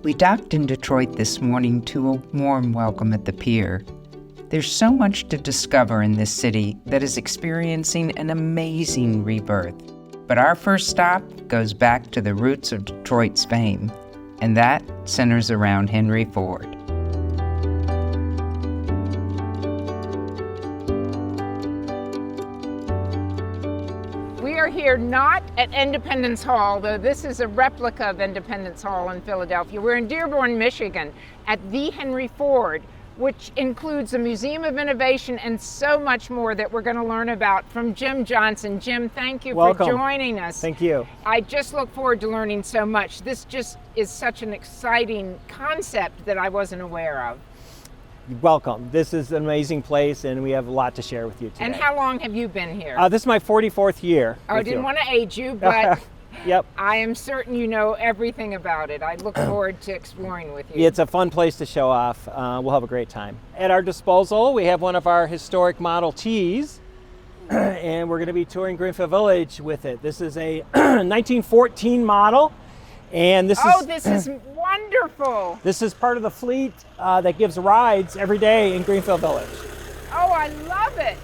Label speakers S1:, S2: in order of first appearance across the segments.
S1: We docked in Detroit this morning to a warm welcome at the pier. There's so much to discover in this city that is experiencing an amazing rebirth. But our first stop goes back to the roots of Detroit's fame, and that centers around Henry Ford.
S2: We are here not at Independence Hall, though this is a replica of Independence Hall in Philadelphia. We're in Dearborn, Michigan at the Henry Ford, which includes a Museum of Innovation and so much more that we're going to learn about from Jim Johnson. Jim, thank you
S3: Welcome.
S2: for joining us.
S3: Thank you.
S2: I just look forward to learning so much. This just is such an exciting concept that I wasn't aware of.
S3: Welcome. This is an amazing place, and we have a lot to share with you today.
S2: And how long have you been here?
S3: This is my 44th year.
S2: I didn't want to age you, but
S3: Yep.
S2: I am certain you know everything about it. I look forward to exploring with you.
S3: It's a fun place to show off. We'll have a great time. At our disposal, we have one of our historic Model Ts, and we're going to be touring Greenfield Village with it. This is a 1914 model, and this
S2: is wonderful.
S3: This is part of the fleet that gives rides every day in Greenfield Village.
S2: Oh, I love it.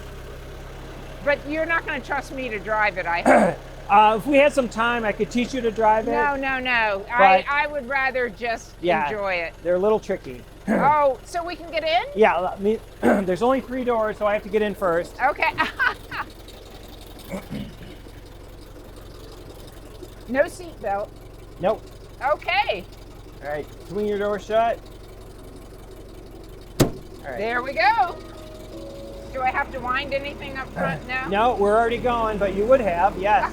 S2: But you're not going to trust me to drive it, I hope.
S3: If we had some time, I could teach you to drive it.
S2: No. I would rather just enjoy it.
S3: They're a little tricky.
S2: Oh, so we can get in?
S3: Yeah, there's only 3 doors, so I have to get in first.
S2: Okay. No seatbelt.
S3: Nope.
S2: Okay.
S3: All right, swing your door shut. All right.
S2: There we go. Do I have to wind anything up front now?
S3: No, we're already going, but you would have, yes.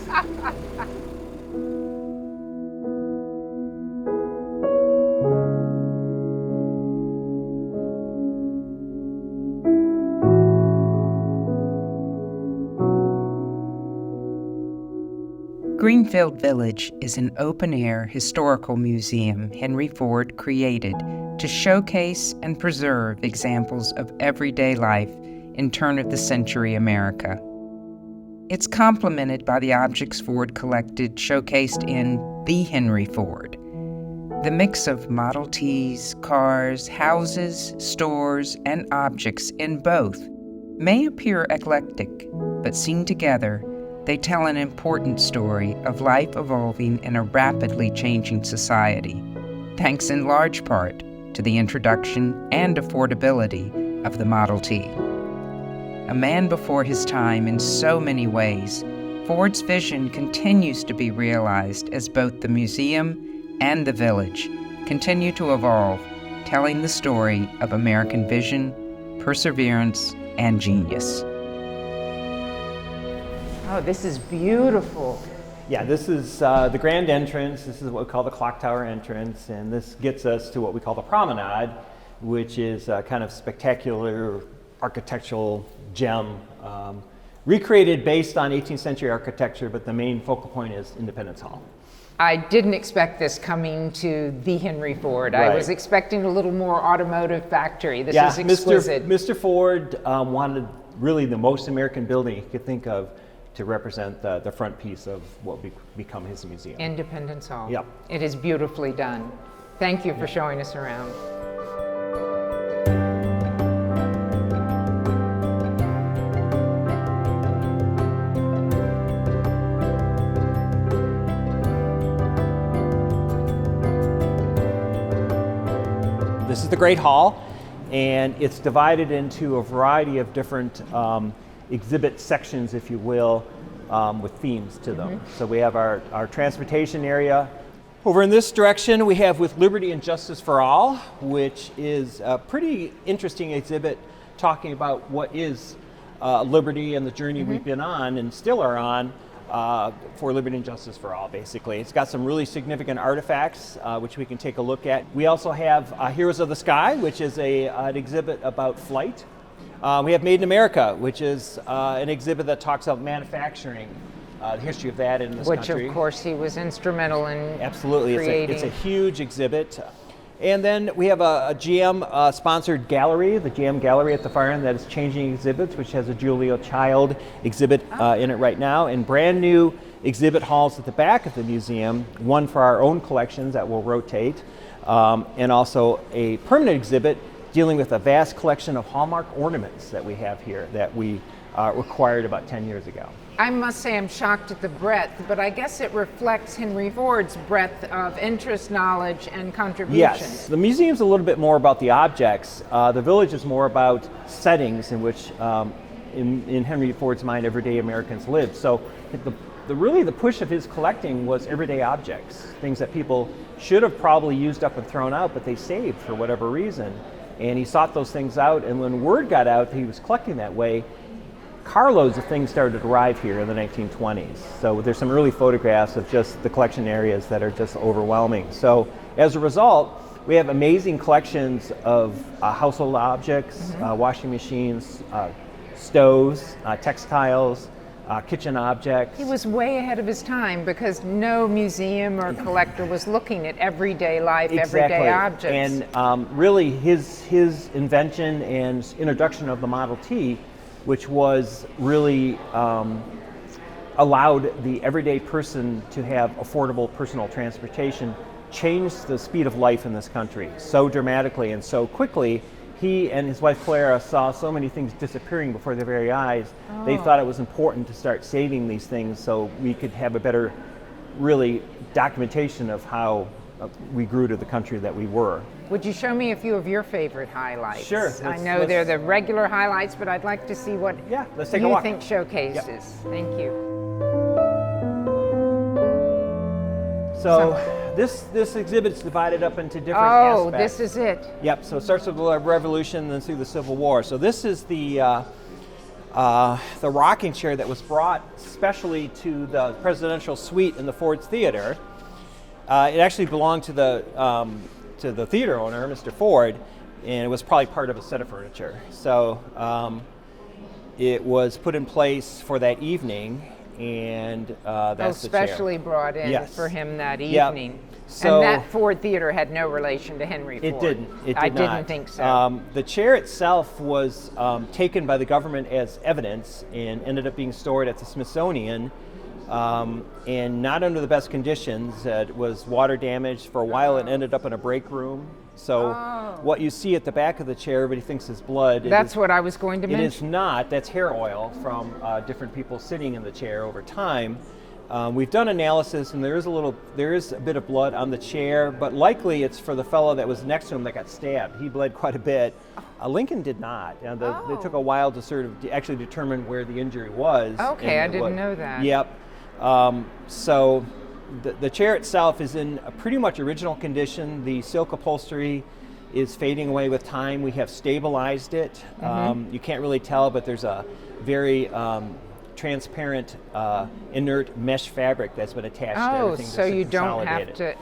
S1: Greenfield Village is an open-air historical museum Henry Ford created to showcase and preserve examples of everyday life in turn-of-the-century America. It's complemented by the objects Ford collected showcased in The Henry Ford. The mix of Model Ts, cars, houses, stores, and objects in both may appear eclectic, but seen together, they tell an important story of life evolving in a rapidly changing society, thanks in large part to the introduction and affordability of the Model T. A man before his time in so many ways, Ford's vision continues to be realized as both the museum and the village continue to evolve, telling the story of American vision, perseverance, and genius.
S2: Oh, this is beautiful.
S3: Yeah, this is the grand entrance. This is what we call the clock tower entrance, and this gets us to what we call the promenade, which is a kind of spectacular architectural gem, recreated based on 18th century architecture, but the main focal point is Independence Hall.
S2: I didn't expect this coming to the Henry Ford.
S3: Right.
S2: I was expecting a little more automotive factory. This is exquisite.
S3: Mr. Ford wanted really the most American building he could think of to represent the front piece of what will become his museum.
S2: Independence Hall.
S3: Yep.
S2: It is beautifully done. Thank you for showing us around.
S3: This is the Great Hall, and it's divided into a variety of different exhibit sections, if you will, with themes to them. So we have our transportation area. Over in this direction, we have With Liberty and Justice for All, which is a pretty interesting exhibit talking about what is liberty and the journey we've been on and still are on for liberty and justice for all, basically. It's got some really significant artifacts, which we can take a look at. We also have Heroes of the Sky, which is an exhibit about flight. We have Made in America, which is an exhibit that talks about manufacturing, the history of that in this country.
S2: Which, of course, he was instrumental in
S3: Absolutely.
S2: creating.
S3: It's a huge exhibit. And then we have a GM sponsored gallery, the GM Gallery at the far end, that is changing exhibits, which has a Julia Child exhibit in it right now, and brand new exhibit halls at the back of the museum, one for our own collections that will rotate, and also a permanent exhibit dealing with a vast collection of hallmark ornaments that we have here that we acquired about 10 years ago.
S2: I must say I'm shocked at the breadth, but I guess it reflects Henry Ford's breadth of interest, knowledge, and contributions.
S3: Yes, the museum's a little bit more about the objects. The village is more about settings in which, in Henry Ford's mind, everyday Americans lived. So really the push of his collecting was everyday objects, things that people should have probably used up and thrown out, but they saved for whatever reason. And he sought those things out, and when word got out that he was collecting that way, carloads of things started to arrive here in the 1920s. So there's some early photographs of just the collection areas that are just overwhelming. So as a result, we have amazing collections of household objects, washing machines, stoves, textiles, kitchen objects.
S2: He was way ahead of his time because no museum or collector was looking at everyday life, everyday objects.
S3: And really his invention and introduction of the Model T, which was really allowed the everyday person to have affordable personal transportation, changed the speed of life in this country so dramatically and so quickly. He and his wife Clara saw so many things disappearing before their very eyes. They thought it was important to start saving these things so we could have a better, really, documentation of how we grew to the country that we were.
S2: Would you show me a few of your favorite highlights?
S3: Sure.
S2: I know they're the regular highlights, but I'd like to see what
S3: let's take a
S2: you
S3: walk.
S2: think showcases.
S3: Yep.
S2: Thank you.
S3: So this exhibit is divided up into different aspects.
S2: Oh, this is it.
S3: Yep, so it starts with the Revolution, then through the Civil War. So this is the rocking chair that was brought specially to the presidential suite in the Ford's Theater. It actually belonged to the theater owner, Mr. Ford, and it was probably part of a set of furniture. So it was put in place for that evening, and that's the chair.
S2: Specially brought in for him that evening.
S3: Yep. So,
S2: and that Ford Theater had no relation to Henry Ford.
S3: It didn't.
S2: I didn't think so.
S3: The chair itself was taken by the government as evidence and ended up being stored at the Smithsonian, and not under the best conditions. It was water damaged. For a while, it ended up in a break room. So what you see at the back of the chair, everybody thinks is blood.
S2: That's what I was going to mention.
S3: It is not. That's hair oil from different people sitting in the chair over time. We've done analysis, and there is a bit of blood on the chair, but likely it's for the fellow that was next to him that got stabbed. He bled quite a bit. Lincoln did not. It took a while to sort of actually determine where the injury was.
S2: Okay, I didn't know that.
S3: Yep. So the chair itself is in a pretty much original condition. The silk upholstery is fading away with time. We have stabilized it. You can't really tell, but there's a very transparent inert mesh fabric that's been attached to everything.
S2: So you don't have to.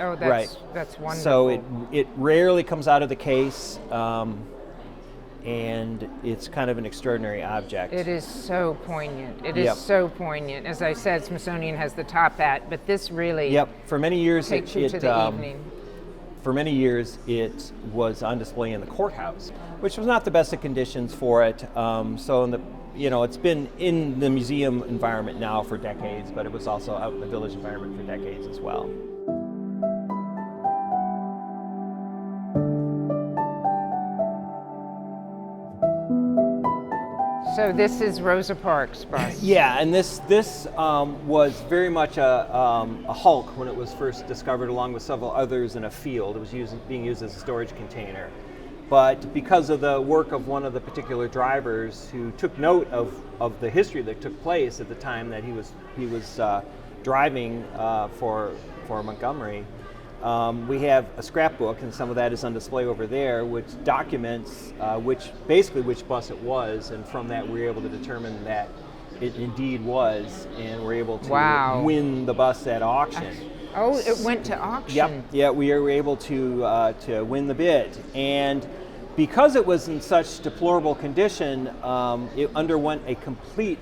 S2: That's wonderful. So
S3: it rarely comes out of the case, and it's kind of an extraordinary object.
S2: It is so poignant. It is so poignant. As I said, Smithsonian has the top hat, but this really
S3: for many years
S2: takes you to the evening.
S3: For many years, it was on display in the courthouse, which was not the best of conditions for it. It's been in the museum environment now for decades, but it was also out in the village environment for decades as well.
S2: So this is Rosa Parks' bus.
S3: Yeah, and this was very much a hulk when it was first discovered, along with several others in a field. It was being used as a storage container. But because of the work of one of the particular drivers who took note of the history that took place at the time that he was driving for Montgomery, we have a scrapbook, and some of that is on display over there, which documents which bus it was, and from that we were able to determine that it indeed was, and we're able to win the bus at auction.
S2: Oh, it went to auction.
S3: Yep. We were able to win the bid, and because it was in such deplorable condition, it underwent a complete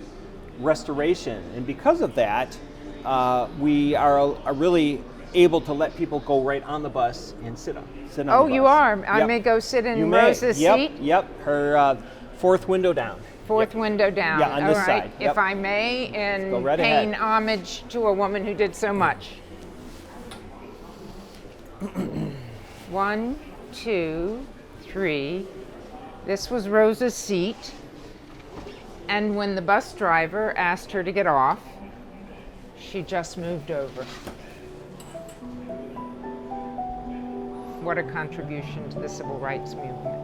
S3: restoration, and because of that, we are really able to let people go right on the bus and sit on the
S2: Oh,
S3: bus.
S2: you are. I
S3: Yep.
S2: may go sit in
S3: You may.
S2: Rose's
S3: Yep,
S2: seat.
S3: Yep. Her fourth window down.
S2: Fourth window down.
S3: Yeah, on this
S2: All right.
S3: side. Yep.
S2: If I may, in
S3: Go right
S2: paying
S3: ahead.
S2: homage to a woman who did so much. 1, 2, 3. This was Rose's seat. And when the bus driver asked her to get off, she just moved over. What a contribution to the civil rights movement.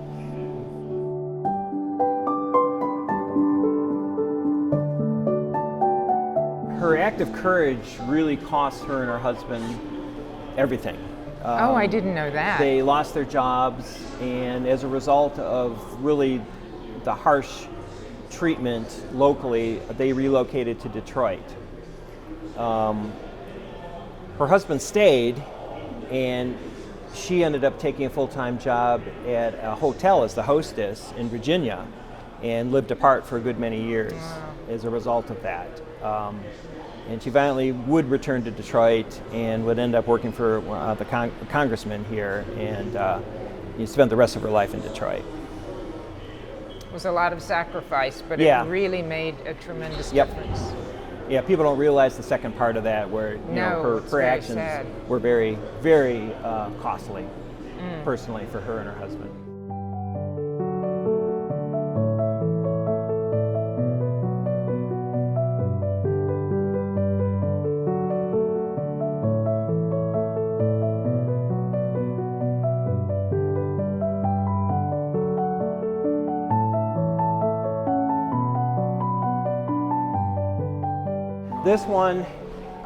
S3: Her act of courage really cost her and her husband everything.
S2: Oh, I didn't know that.
S3: They lost their jobs, and as a result of really the harsh treatment locally, they relocated to Detroit. Her husband stayed, and she ended up taking a full-time job at a hotel as the hostess in Virginia, and lived apart for a good many years as a result of that. And she finally would return to Detroit and would end up working for the congressman here, and spent the rest of her life in Detroit.
S2: It was a lot of sacrifice, but
S3: Yeah.
S2: it really made a tremendous
S3: Yep.
S2: difference.
S3: Yeah, people don't realize the second part of that, where
S2: it's
S3: her
S2: very
S3: actions
S2: sad.
S3: were very, very costly, personally, for her and her husband. This one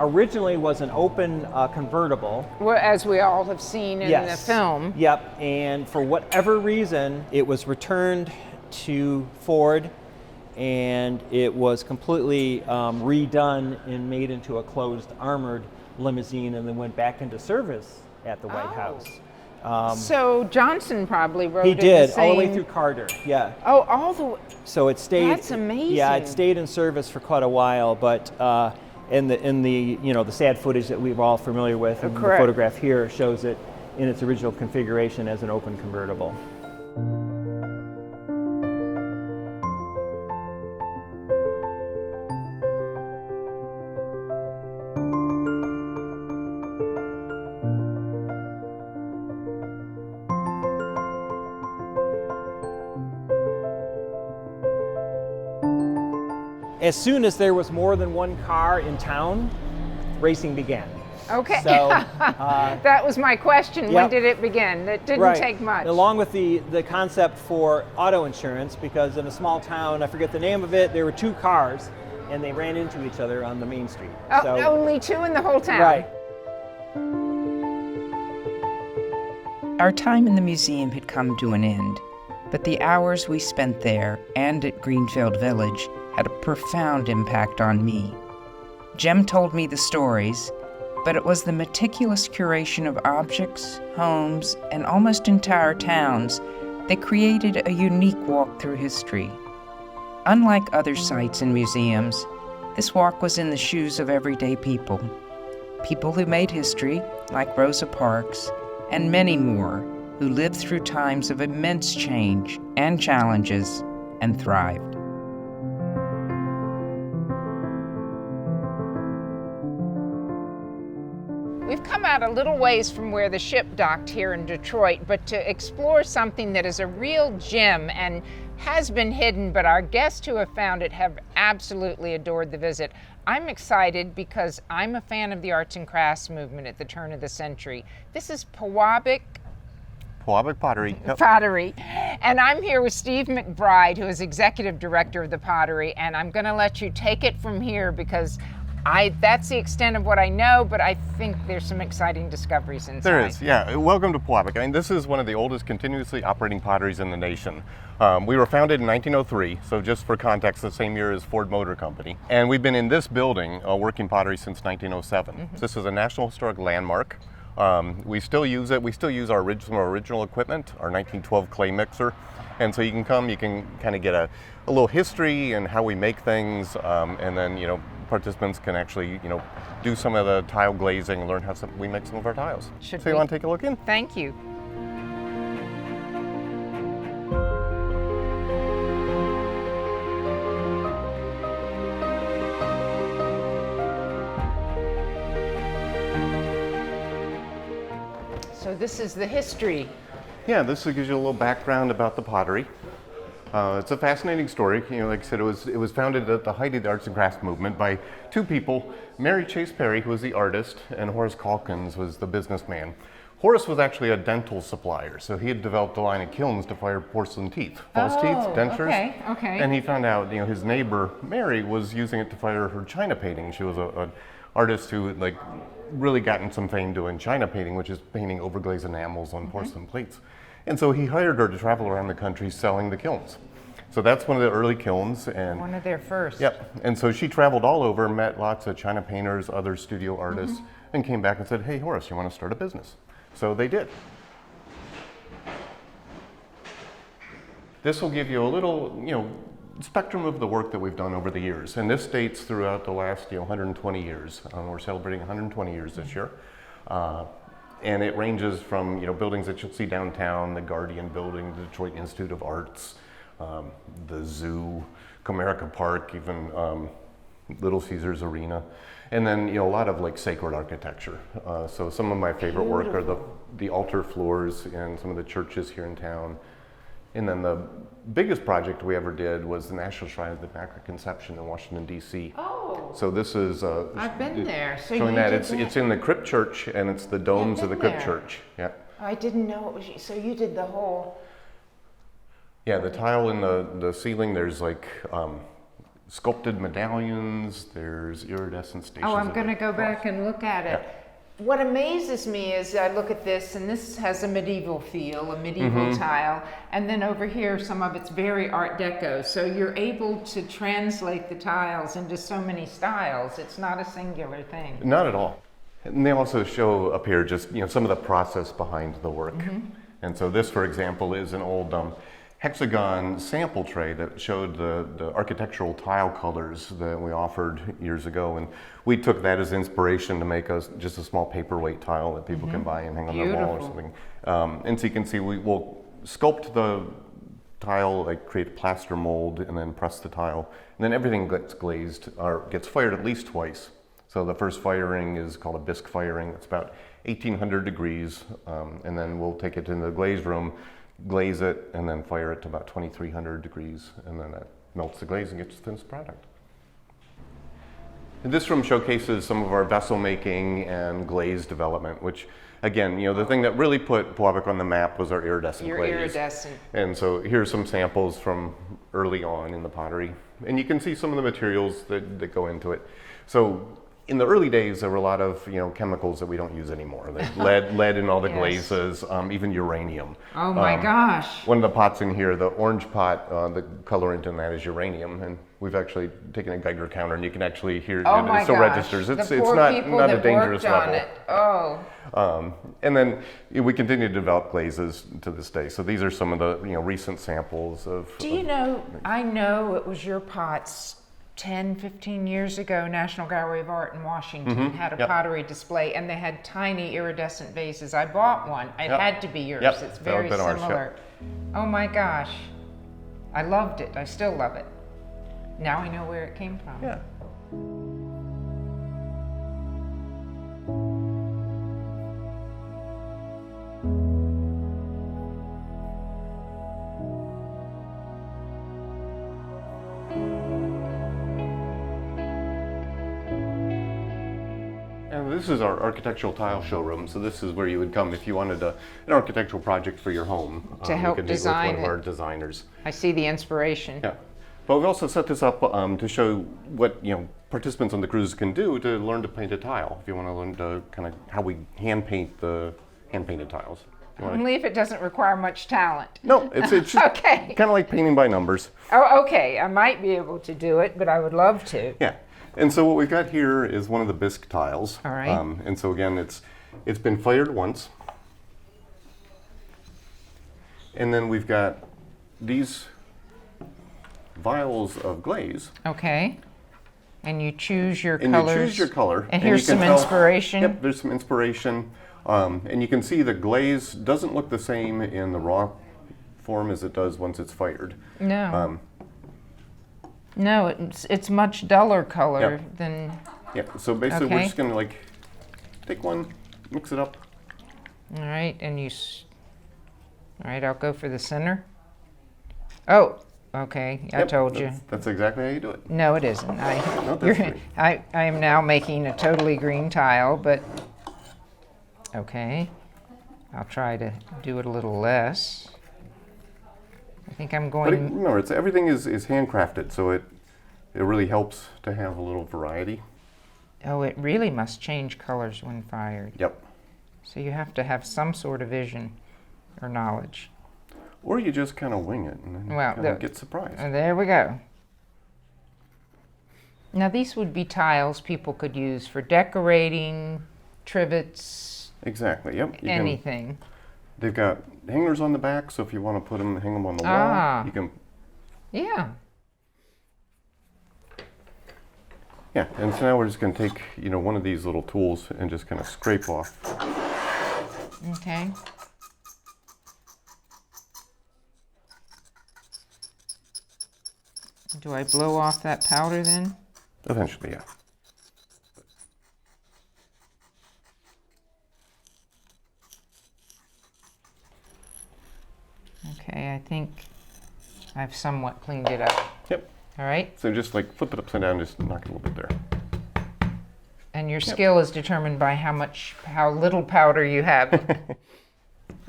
S3: originally was an open convertible.
S2: Well, as we all have seen in the film.
S3: Yep, and for whatever reason, it was returned to Ford, and it was completely redone and made into a closed armored limousine, and then went back into service at the White House.
S2: So Johnson probably wrote
S3: He
S2: it
S3: did,
S2: the
S3: all the way
S2: same-
S3: thing Carter, yeah.
S2: Oh, all the way.
S3: So it stayed.
S2: That's amazing.
S3: Yeah, it stayed in service for quite a while, but in the the sad footage that we're all familiar with, and the
S2: Correct.
S3: photograph here shows it in its original configuration as an open convertible. As soon as there was more than one car in town, racing began.
S2: Okay.
S3: So,
S2: that was my question. When
S3: Yep.
S2: did it begin? It didn't
S3: right.
S2: take much.
S3: Along with the concept for auto insurance, because in a small town, I forget the name of it, there were two cars, and they ran into each other on the main street.
S2: Oh, only two in the whole town.
S3: Right.
S1: Our time in the museum had come to an end, but the hours we spent there and at Greenfield Village had a profound impact on me. Jem told me the stories, but it was the meticulous curation of objects, homes, and almost entire towns that created a unique walk through history. Unlike other sites and museums, this walk was in the shoes of everyday people. People who made history, like Rosa Parks, and many more who lived through times of immense change and challenges and thrived.
S2: We've come out a little ways from where the ship docked here in Detroit, but to explore something that is a real gem and has been hidden, but our guests who have found it have absolutely adored the visit. I'm excited because I'm a fan of the arts and crafts movement at the turn of the century. This is Pewabic
S4: Pottery. Yep.
S2: Pottery. And I'm here with Steve McBride, who is executive director of the Pottery, and I'm going to let you take it from here because that's the extent of what I know, but I think there's some exciting discoveries inside.
S4: There is, yeah. Welcome to Pewabic. I mean, this is one of the oldest continuously operating potteries in the nation. We were founded in 1903, so just for context, the same year as Ford Motor Company. And we've been in this building working pottery since 1907.
S2: Mm-hmm.
S4: This is a National Historic Landmark. We still use it. We still use our original equipment, our 1912 clay mixer. And so you can come, you can kind of get a little history and how we make things, and then, participants can actually, do some of the tile glazing and learn how we make some of our tiles.
S2: Should
S4: so you
S2: we-
S4: want to take a look in?
S2: Thank you. So this is the history.
S4: Yeah, this gives you a little background about the pottery. It's a fascinating story. Like I said, it was founded at the height of the arts and crafts movement by two people, Mary Chase Perry, who was the artist, and Horace Calkins was the businessman. Horace was actually a dental supplier, so he had developed a line of kilns to fire porcelain teeth, false teeth, dentures.
S2: Okay.
S4: And he found out, his neighbor Mary was using it to fire her china painting. She was an artist who had really gotten some fame doing china painting, which is painting overglazed enamels on porcelain plates. And so he hired her to travel around the country selling the kilns. So that's one of the early kilns. And
S2: One of their first.
S4: yep. And so she traveled all over, met lots of china painters, other studio artists, and came back and said, hey, Horace, you want to start a business? So they did. This will give you a little, spectrum of the work that we've done over the years. And this dates throughout the last, 120 years. We're celebrating 120 years this year. And it ranges from, buildings that you'll see downtown, the Guardian Building, the Detroit Institute of Arts, the Zoo, Comerica Park, even Little Caesars Arena. And then, a lot of sacred architecture. So some of my favorite work are the altar floors in some of the churches here in town. And then the biggest project we ever did was the National Shrine of the Immaculate Conception in Washington, D.C.
S2: Oh.
S4: So this is
S2: I've been there. So
S4: showing
S2: you
S4: that
S2: did
S4: it's in the crypt church, and it's the domes of the
S2: been
S4: crypt
S2: there.
S4: church. Yeah.
S2: I didn't know it was. So you did the whole.
S4: Yeah, the tile in the ceiling. There's sculpted medallions. There's iridescent stations.
S2: Oh, I'm going to go back and look at it.
S4: Yeah.
S2: What amazes me is I look at this, and this has a medieval feel, a medieval tile, and then over here, some of it's very Art Deco. So you're able to translate the tiles into so many styles. It's not a singular thing.
S4: Not at all. And they also show up here just some of the process behind the work. And so this, for example, is an old hexagon sample tray that showed the architectural tile colors that we offered years ago, and we took that as inspiration to make just a small paperweight tile that people can buy and hang on their wall or something. And so you can see we will sculpt the tile, create a plaster mold, and then press the tile, and then everything gets glazed or gets fired at least twice. So the first firing is called a bisque firing. It's about 1800 degrees, and then we'll take it into the glaze room, glaze it, and then fire it to about 2300 degrees, and then that melts the glaze and gets the finished product. And this room showcases some of our vessel making and glaze development, which again, the thing that really put Pewabic on the map was our iridescent glaze.
S2: Iridescent.
S4: And so here's some samples from early on in the pottery. And you can see some of the materials that go into it. So in the early days, there were a lot of chemicals that we don't use anymore. Lead in all the glazes, even uranium.
S2: Oh my gosh.
S4: One of the pots in here, the orange pot, the colorant in that is uranium, and we've actually taken a Geiger counter, and you can actually hear it still registers. It's not a dangerous level.
S2: Oh.
S4: And then we continue to develop glazes to this day. So these are some of the recent samples of.
S2: Do you know? I know it was your pots. 10, 15 years ago, National Gallery of Art in Washington had a pottery display, and they had tiny iridescent vases. I bought one. It had to be yours. It's very similar. Oh my gosh. I loved it. I still love it. Now I know where it came from.
S4: Yeah. This is our architectural tile showroom. So this is where you would come if you wanted an architectural project for your home.
S2: To help design
S4: it. With one of our designers.
S2: I see the inspiration.
S4: Yeah. But we've also set this up to show what participants on the cruise can do to learn to paint a tile. If you want to learn to kind of how we hand paint the hand-painted tiles.
S2: Only if it doesn't require much talent.
S4: No, it's just
S2: okay.
S4: Kind of like painting by numbers.
S2: Oh, okay. I might be able to do it, but I would love to.
S4: Yeah. And so what we've got here is one of the bisque tiles.
S2: All right.
S4: And so again, it's been fired once. And then we've got these vials of glaze.
S2: Okay. And you choose your
S4: And
S2: colors.
S4: you choose your color.
S2: And here's
S4: you can
S2: some
S4: tell-
S2: inspiration.
S4: Yep, there's some inspiration. And you can see the glaze doesn't look the same in the raw form as it does once it's fired.
S2: No. No, it's much duller color
S4: Yep.
S2: than.
S4: Yeah, so basically we're
S2: Okay.
S4: just gonna like take one, mix it up.
S2: All right, and all right, I'll go for the center. Oh, okay, I
S4: Yep,
S2: told you.
S4: That's exactly how you do it.
S2: No, it isn't.
S4: No, that's great.
S2: I am now making a totally green tile, but okay. I'll try to do it a little less. I think I'm
S4: But
S2: going.
S4: remember, everything is handcrafted, so it really helps to have a little variety.
S2: Oh, it really must change colors when fired.
S4: Yep.
S2: So you have to have some sort of vision or knowledge.
S4: Or you just kind of wing it and then
S2: Well,
S4: kind of get surprised.
S2: And there we go. Now these would be tiles people could use for decorating, trivets,
S4: Exactly. Yep. You
S2: anything.
S4: They've got hangers on the back, so if you want to hang them on the wall,
S2: Ah.
S4: you can.
S2: Yeah.
S4: Yeah. And so now we're just going to take one of these little tools and just kind of scrape off.
S2: Okay. Do I blow off that powder then?
S4: Eventually, yeah.
S2: Okay, I think I've somewhat cleaned it up.
S4: Yep.
S2: All right.
S4: So just like flip it upside down, just knock it a little bit there.
S2: And your skill is determined by how little powder you have.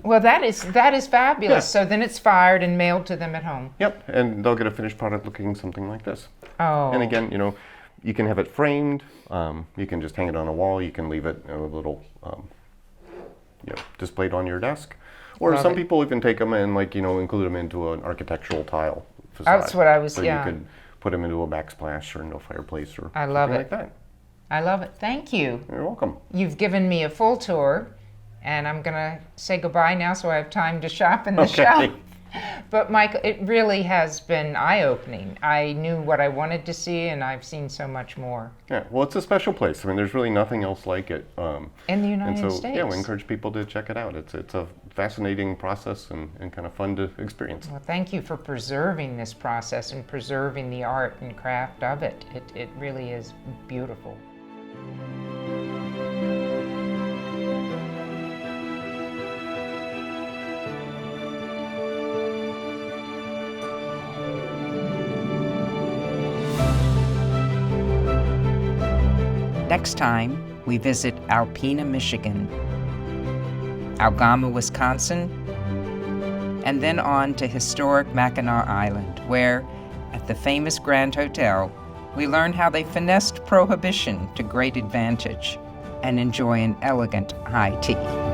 S2: Well, that is fabulous.
S4: Yeah.
S2: So then it's fired and mailed to them at home.
S4: Yep. And they'll get a finished product looking something like this.
S2: Oh.
S4: And again, you can have it framed. You can just hang it on a wall. You can leave it a little, displayed on your desk. Or
S2: Love
S4: some
S2: it.
S4: people even take them and include them into an architectural tile facade.
S2: That's what I was.
S4: So
S2: Yeah.
S4: you could put them into a backsplash or into a fireplace or
S2: I love
S4: something
S2: it.
S4: like that.
S2: I love it. Thank you.
S4: You're welcome.
S2: You've given me a full tour, and I'm gonna say goodbye now, so I have time to shop in the shop. But Michael, it really has been eye-opening. I knew what I wanted to see, and I've seen so much more.
S4: Yeah, well, it's a special place. I mean, there's really nothing else like it.
S2: In the United
S4: and so,
S2: States.
S4: yeah, we encourage people to check it out. It's a fascinating process and kind of fun to experience.
S2: Well, thank you for preserving this process and preserving the art and craft of it. It really is beautiful.
S1: Next time, we visit Alpena, Michigan, Algama, Wisconsin, and then on to historic Mackinac Island, where, at the famous Grand Hotel, we learn how they finessed prohibition to great advantage and enjoy an elegant high tea.